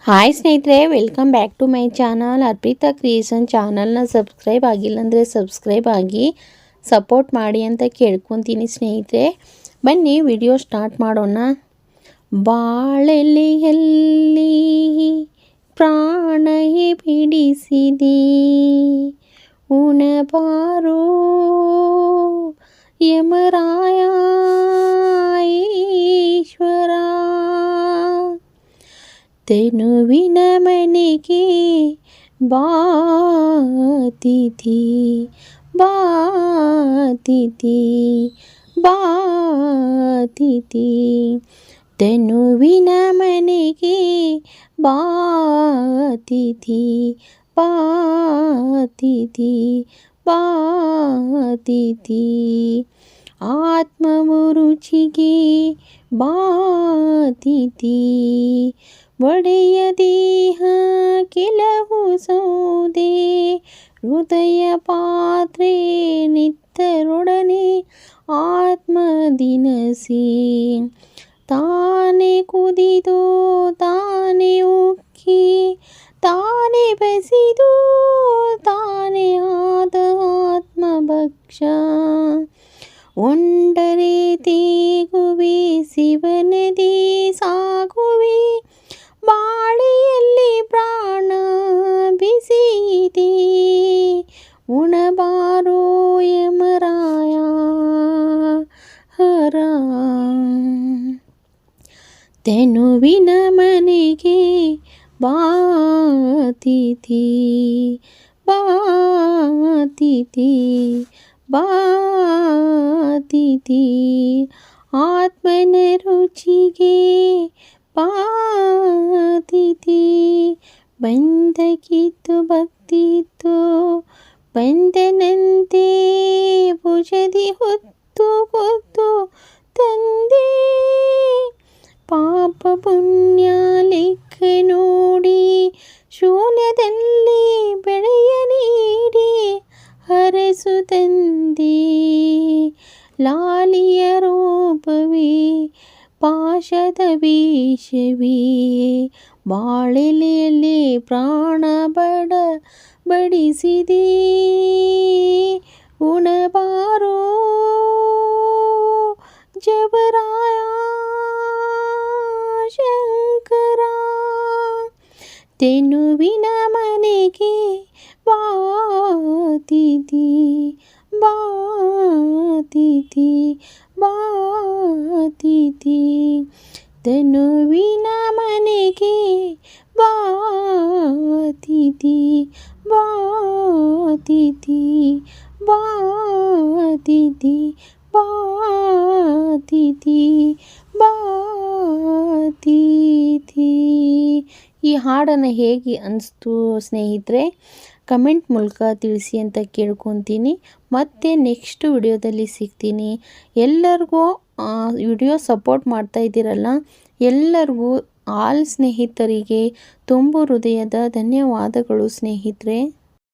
Hi ಸ್ನೇಹಿತರೆ, welcome back to my channel Arpita creation. ಚಾನಲ್ನ subscribe ಆಗಿಲ್ಲ ಅಂದರೆ ಸಬ್ಸ್ಕ್ರೈಬ್ ಆಗಿ ಸಪೋರ್ಟ್ ಮಾಡಿ ಅಂತ ಕೇಳ್ಕೊತೀನಿ ಸ್ನೇಹಿತರೆ. ಬನ್ನಿ ವಿಡಿಯೋ ಸ್ಟಾರ್ಟ್ ಮಾಡೋಣ. ಬಾಳೆಲೆಯಲ್ಲಿ ಪ್ರಾಣಯೇ ಬಿಡಿಸಿದೆ ಉಣಬಾರೋ ಯಮರಾಯ ಈಶ್ವರ. ತನುವಿನ ಮನೆಗೆ ಬಾತಿಥಿ ಬಾತಿಥಿ ಬಾತಿಥಿ. ತನುವಿನ ಮನೆಗೆ ಬಾತಿಥಿ ಬಾತಿಥಿ ಬಾತಿಥಿ. ಆತ್ಮವು ರುಚಿಗೆ ಬಾತಿಥಿ. ಒಡೆಯ ದೇಹ ಕೆಲವು ಸೌದೆ. ಹೃದಯ ಪಾತ್ರೆ ನಿತ್ತರೊಡನೆ ಆತ್ಮ ದಿನಸಿ. ತಾನೇ ಕುದಿದು ತಾನೇ ಉಕ್ಕಿ ತಾನೇ ಬಸಿದು ತಾನೇ ಆದ ಆತ್ಮಭಕ್ಷ. ಒಂಡರೆ ತೇಗುವೆ ಶಿವನದಿ ಸಾಗುವೆ. ಬಾಳೆಯಲ್ಲಿ ಪ್ರಾಣ ಬಿಸಿದೆ ಉಣಬಾರೋ ಯಮರಾಯ ಹರ. ತನುವಿನ ಮನೆಗೆ ಬಾತಿಥಿ ಬಾತಿಥಿ ಬಾತಿಥಿ. ಆತ್ಮನ ರುಚಿಗೆ ಬಾತಿಥಿ. ಬಂದಕ್ಕಿತ್ತು ಭಕ್ತಿತ್ತು ಬಂದನಂತೆ ಭುಜದಿ ಹೊತ್ತು ಹೊತ್ತು ತಂದೆ. ಪಾಪ ಪುಣ್ಯ ಲೆಕ್ಕ ನೋಡಿ ಶೂನ್ಯದಲ್ಲಿ ಬೆಳೆಯ ನೀಡಿ ಹರಸು ತಂದೆ. ಲಾಲಿಯ ರೂಪವೇ ಪಾಶದ ವೇಷವೇ. ಬಾಳೆಲೆಯಲ್ಲಿ ಪ್ರಾಣ ಬಡಿಸಿದೆ ಉಣಬಾರೋ ಜಬರಾಯ ಶಂಕರ. ತೆನುವಿನ ಮನೆಗೆ ಬಾತಿಥಿ ಬಾತಿಥಿ ಬಾತಿಥಿ. ತನುವಿನ ಮನೆಗೆ ಬಾತಿಥಿ ಬಾತಿಥಿ ಬಾತಿಥಿ ಬಾತಿಥಿ ಬಾತಿಥಿ. ಈ ಹಾಡನ್ನು ಹೇಗೆ ಅನಿಸ್ತು ಸ್ನೇಹಿತರೆ, ಕಮೆಂಟ್ ಮೂಲಕ ತಿಳಿಸಿ ಅಂತ ಕೇಳ್ಕೊತೀನಿ. ಮತ್ತೆ ನೆಕ್ಸ್ಟ್ ವಿಡಿಯೋದಲ್ಲಿ ಸಿಗ್ತೀನಿ. ಎಲ್ಲರಿಗೂ ವಿಡಿಯೋ ಸಪೋರ್ಟ್ ಮಾಡ್ತಾ ಇದ್ದೀರಲ್ಲ, ಎಲ್ಲರಿಗೂ ಆಲ್ ಸ್ನೇಹಿತರಿಗೆ ತುಂಬು ಹೃದಯದ ಧನ್ಯವಾದಗಳು ಸ್ನೇಹಿತರೆ.